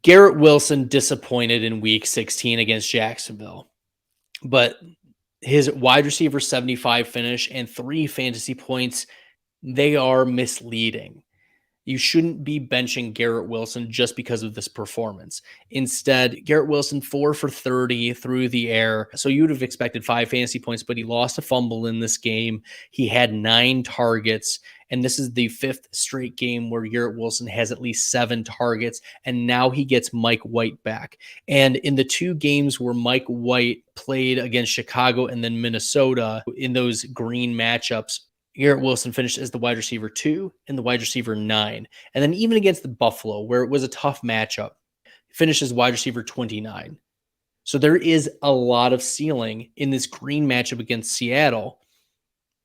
Garrett Wilson disappointed in week 16 against Jacksonville, but his wide receiver 75 finish and 3 fantasy points, they are misleading. You shouldn't be benching Garrett Wilson just because of this performance. Instead, Garrett Wilson 4 for 30 through the air. So you would have expected 5 fantasy points, but he lost a fumble in this game. He had 9 targets, and this is the 5th straight game where Garrett Wilson has at least 7 targets, and now he gets Mike White back. And in the 2 games where Mike White played against Chicago and then Minnesota in those green matchups, Garrett Wilson finished as the wide receiver 2 and the wide receiver 9. And then even against the Buffalo, where it was a tough matchup, he finished as wide receiver 29. So there is a lot of ceiling in this green matchup against Seattle.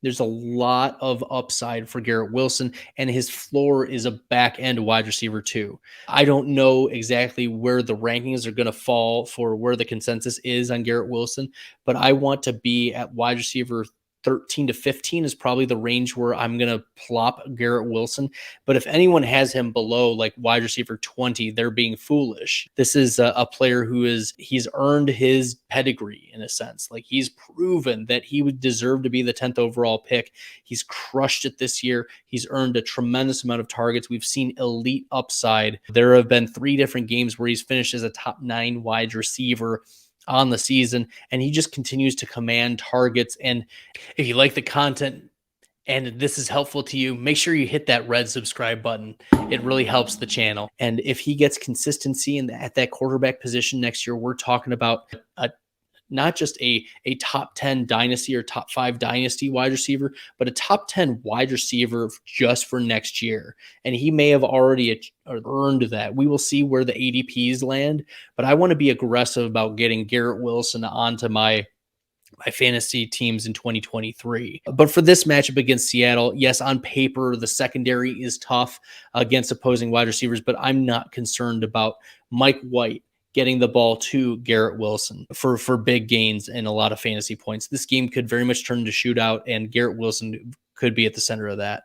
There's a lot of upside for Garrett Wilson, and his floor is a back end wide receiver 2. I don't know exactly where the rankings are going to fall for where the consensus is on Garrett Wilson, but I want to be at wide receiver 13 to 15 is probably the range where I'm going to plop Garrett Wilson. But if anyone has him below like wide receiver 20, they're being foolish. This is a player he's earned his pedigree in a sense. Like he's proven that he would deserve to be the 10th overall pick. He's crushed it this year. He's earned a tremendous amount of targets. We've seen elite upside. There have been 3 different games where he's finished as a top 9 wide receiver on the season, and he just continues to command targets. And if you like the content and this is helpful to you, make sure you hit that red subscribe button. It really helps the channel. And if he gets consistency at that quarterback position next year, we're talking about not just a top 10 dynasty or top 5 dynasty wide receiver, but a top 10 wide receiver just for next year. And he may have already earned that. We will see where the ADPs land, but I want to be aggressive about getting Garrett Wilson onto my fantasy teams in 2023. But for this matchup against Seattle, yes, on paper, the secondary is tough against opposing wide receivers, but I'm not concerned about Mike White getting the ball to Garrett Wilson for big gains and a lot of fantasy points. This game could very much turn into shootout, and Garrett Wilson could be at the center of that.